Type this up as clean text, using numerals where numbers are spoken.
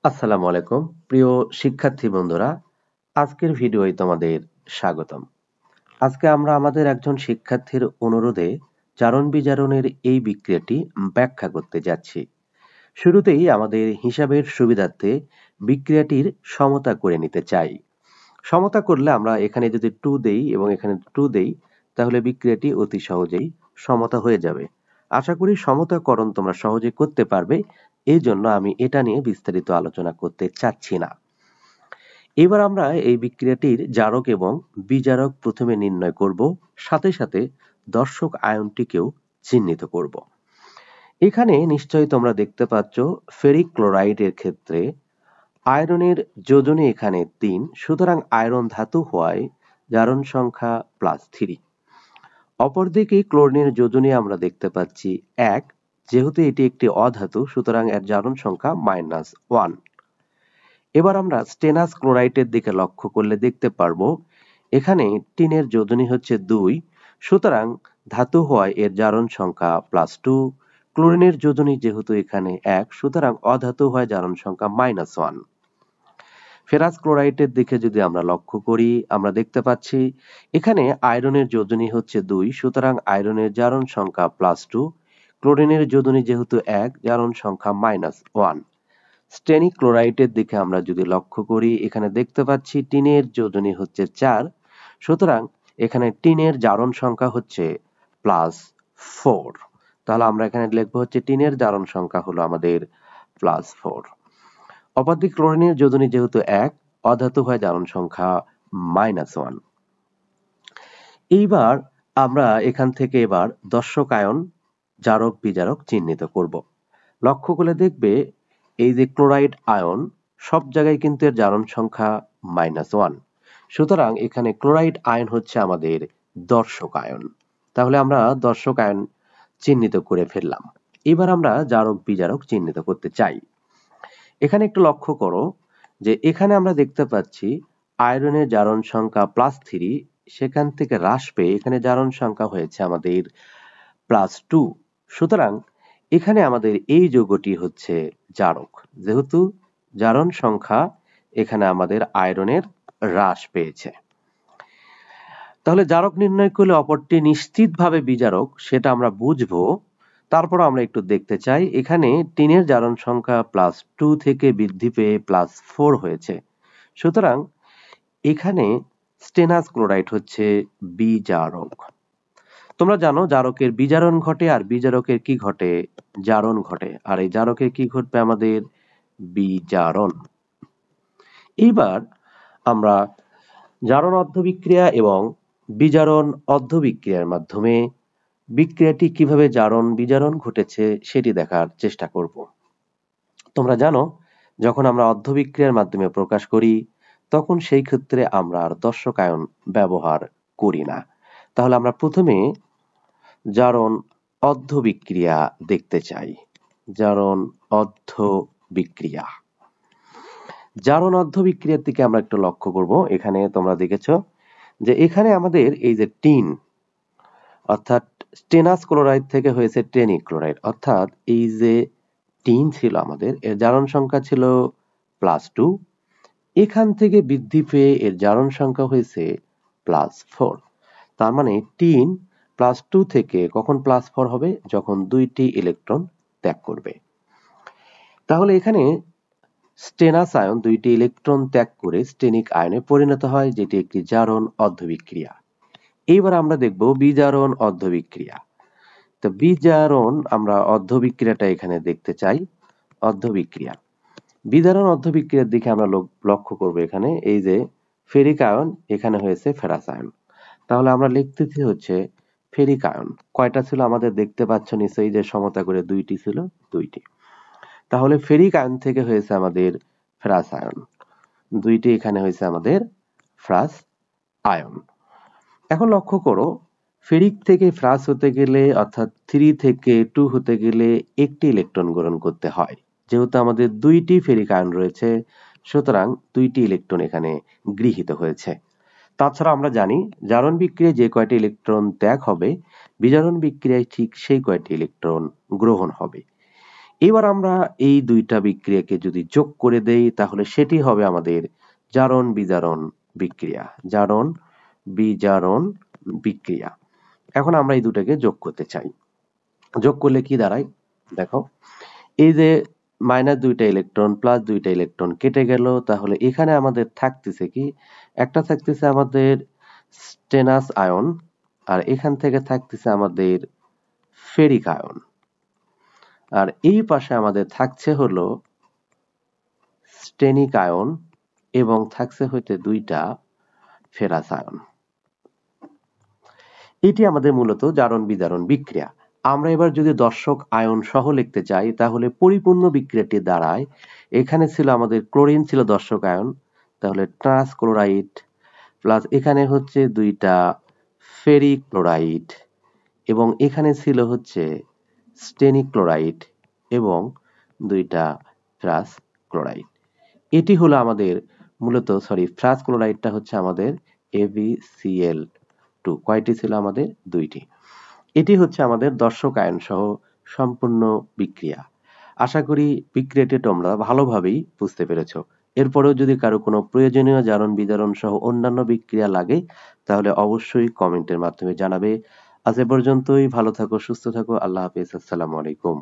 আসসালামু আলাইকুম প্রিয় শিক্ষার্থী বন্ধুরা, আজকের ভিডিওয় তোমাদের স্বাগতম। আজকে আমরা আমাদের একজন শিক্ষার্থীর অনুরোধে জারণ বিজারণের এই বিক্রিয়াটি ব্যাখ্যা করতে যাচ্ছি। শুরুতেই আমাদের হিসাবের সুবিধার্থে বিক্রিয়াটির সমতা করে নিতে চাই। সমতা করলে আমরা এখানে যদি 2 দেই এবং এখানে 2 দেই, তাহলে বিক্রিয়াটি অতি সহজেই সমতা হয়ে যাবে। আশা করি সমতাকরণ তোমরা সহজে করতে পারবে, এই জন্য আমি এটা নিয়ে বিস্তারিত আলোচনা করতে চাচ্ছি না। এবার আমরা এই বিক্রিয়াটির জারক এবং বিজারক প্রথমে নির্ণয় করব, সাথে সাথে দর্শক আয়নটিকেও চিহ্নিত করব। এখানে নিশ্চয়ই তোমরা দেখতে পাচ্ছ ফেরিক ক্লোরাইডের ক্ষেত্রে আয়রনের যোজনী এখানে 3, সুতরাং আয়রন ধাতু হওয়ায় জারণ সংখ্যা +3। অপরদিকে ক্লোরিনের যোজনী আমরা দেখতে পাচ্ছি 1, যেহেতু এটি একটি অধাতু সুতরাং এর জারণ সংখ্যা -1। এবার আমরা স্টেনাস ক্লোরাইডের দিকে লক্ষ্য করলে দেখতে পারবো এখানে টিনের যোজনী হচ্ছে 2, সুতরাং ধাতু হওয়ায় এর জারণ সংখ্যা +2। ক্লোরিনের যোজনী যেহেতু এখানে 1, সুতরাং অধাতু হওয়ায় জারণ সংখ্যা -1। ফেরাস ক্লোরাইডের দিকে যদি আমরা লক্ষ্য করি, আমরা দেখতে পাচ্ছি এখানে আয়রনের যোজনী হচ্ছে 2, সুতরাং আয়রনের জারণ সংখ্যা +2। ক্লোরিনের যোজনী যেহেতু 1, জারণ সংখ্যা -1। স্টেনিক ক্লোরাইডের দিকে আমরা যদি লক্ষ্য করি, এখানে দেখতে পাচ্ছি টিনের যোজনী হচ্ছে 4, সুতরাং এখানে টিনের জারণ সংখ্যা হচ্ছে +4। তাহলে আমরা এখানে লিখবো হচ্ছে টিনের জারণ সংখ্যা হলো আমাদের +4। অপরদিকে ক্লোরিনের যোজনী যেহেতু 1, অধাতু হয় জারণ সংখ্যা -1। এইবার আমরা এখান থেকে এবার দর্শক আয়ন, জারক বিজারক চিহ্নিত করব। লক্ষ্য করলে দেখবে এই যে ক্লোরাইড আয়ন সব জায়গায় কিন্তু এর জারণ সংখ্যা -1, সুতরাং এখানে ক্লোরাইড আয়ন হচ্ছে আমাদের দর্শক আয়ন। তাহলে আমরা দর্শক আয়ন চিহ্নিত করে ফেললাম। এবার আমরা জারক বিজারক চিহ্নিত করতে চাই। এখানে একটু লক্ষ্য করো যে এখানে আমরা দেখতে পাচ্ছি আয়রনের জারণ সংখ্যা +3, সেখান থেকে হ্রাস পেয়ে এখানে জারণ সংখ্যা হয়েছে আমাদের +2। সুতরাং এখানে আমাদের এই যৌগটি হচ্ছে জারক, যেহেতু জারণ সংখ্যা এখানে আমাদের আয়রনের হ্রাস পেয়েছে। তাহলে জারক নির্ণয় করলে অপরটি নিশ্চিতভাবে বিজারক সেটা আমরা বুঝবো। তারপর আমরা একটু দেখতে চাই এখানে টিনের জারণ সংখ্যা +2 থেকে বৃদ্ধি পেয়ে +4 হয়েছে, সুতরাং এখানে স্টেনাস ক্লোরাইড হচ্ছে বিজারক। তোমরা জানো জারকের বিজারণ ঘটে আর বিজারকের কি ঘটে? জারণ ঘটে। আর এই জারকের কি ঘটবে? আমাদের বিজারণ। এইবার আমরা জারণ অর্ধবিক্রিয়া এবং বিজারণ অর্ধবিক্রিয়ার মাধ্যমে বিক্রিয়াটি কিভাবে জারণ বিজারণ ঘটেছে সেটি দেখার চেষ্টা করব। তোমরা জানো যখন আমরা অর্ধবিক্রিয়ার মাধ্যমে প্রকাশ করি তখন সেই ক্ষেত্রে আমরা আর দর্শক আয়ন ব্যবহার করি না। তাহলে আমরা প্রথমে জারণ অর্ধবিক্রিয়া দেখতে চাই। জারণ অর্ধবিক্রিয়া। জারণ অর্ধবিক্রিয়ার দিকে আমরা একটু লক্ষ্য করব। এখানে তোমরা দেখেছো যে এখানে আমাদের এই যে টিন অর্থাৎ স্টেনাস ক্লোরাইড থেকে হয়েছে টেনিক ক্লোরাইড, অর্থাৎ এই যে টিন ছিল আমাদের এর জারণ সংখ্যা ছিল +2, এখান থেকে বৃদ্ধি পেয়ে এর জারণ সংখ্যা হয়েছে +4। তার মানে টিন +2 থেকে কখন +4 হবে? যখন 2টি ইলেকট্রন ত্যাগ করবে। তাহলে এখানে স্টেনাস আয়ন 2টি ইলেকট্রন ত্যাগ করে স্টেনিক আয়নে পরিণত হয়, যেটি একটি জারণ অর্ধবিক্রিয়া। এইবার আমরা দেখব বিজারণ অর্ধবিক্রিয়া। তো বিজারণ আমরা অর্ধবিক্রিয়াটা এখানে দেখতে চাই। অর্ধবিক্রিয়া, বিজারণ অর্ধবিক্রিয়ার দিকে আমরা লক্ষ্য করব। এখানে এই যে ফেরিক আয়ন, এখানে হয়েছে ফেরাস আয়ন। তাহলে আমরা লিখতেছি হচ্ছে ফেরিক আয়ন কয়টা ছিল আমাদের দেখতে পাচ্ছ নিশ্চয়ই যে সমতা করে 2টি ছিল, 2টি। তাহলে ফেরিক আয়ন থেকে হয়েছে আমাদের ফেরাস আয়ন, 2টি এখানে হয়েছে আমাদের ফেরাস আয়ন। এখন লক্ষ্য করো ফেরিক থেকে ফেরাস হতে গেলে অর্থাৎ 3 থেকে 2 হতে গেলে একটি ইলেকট্রন গ্রহণ করতে হয়। যেহেতু আমাদের 2টি ফেরিক আয়ন রয়েছে সুতরাং 2টি ইলেকট্রন এখানে গৃহীত হয়েছে। তাছাড়া আমরা জানি জারণ বিক্রিয়ায় যে কয়টি ইলেকট্রন ত্যাগ হবে বিজারণ বিক্রিয়ায় ঠিক সেই কয়টি ইলেকট্রন গ্রহণ হবে। এবার আমরা এই দুইটা বিক্রিয়াকে যদি যোগ করে দেই তাহলে সেটি হবে আমাদের জারণ বিজারণ বিক্রিয়া। জারণ বিজারণ বিক্রিয়া। এখন আমরা এই দুটাকে যোগ করতে চাই। যোগ করলে কি দাঁড়ায়? দেখো, এই যে মাইনাস দুইটা ইলেকট্রন প্লাস দুইটা ইলেকট্রন কেটে গেল, তাহলে এখানে আমাদের থাকতেছে কি? একটা থাকতেছে আমাদের স্টেনাস আয়ন, আর এখান থেকে থাকতেছে আমাদের ফেরিক আয়ন, আর এই পাশে আমাদের থাকছে হলো স্টেনিক আয়ন এবং থাকছে হইতে দুইটা ফেরাস আয়ন। এটি আমাদের মূলত জারণ বিজারণ বিক্রিয়া। আমরা এবার যদি দর্শক আয়ন সহ লিখতে চাই তাহলে পরিপূর্ণ বিক্রিয়াটি দাঁড়ায়, এখানে ছিল আমাদের ক্লোরিন ছিল দর্শক আয়ন, তাহলে ট্রান্স ক্লোরাইড প্লাস এখানে হচ্ছে দুইটা ফেরিক ক্লোরাইড এবং এখানে ছিল হচ্ছে স্টেনিক ক্লোরাইড এবং দুইটা ফেরাস ক্লোরাইড। এটি হলো আমাদের মূলত ফেরাস ক্লোরাইডটা হচ্ছে আমাদের FeCl2। কয়টি ছিল আমাদের? দুইটি। এটি হচ্ছে আমাদের দর্শক আয়ন সহ সম্পূর্ণ বিক্রিয়া। আশা করি বিক্রিয়াটি তোমরা ভালোভাবেই বুঝতে পেরেছো। এরপরেও যদি কারো কোনো প্রয়োজনীয় জারণ বিজারণ সহ অন্যান্য বিক্রিয়া লাগে তাহলে অবশ্যই কমেন্টের মাধ্যমে জানাবে। আজ এ পর্যন্তই। ভালো থাকো, সুস্থ থাকো। আল্লাহ হাফেজ। আসসালামু আলাইকুম।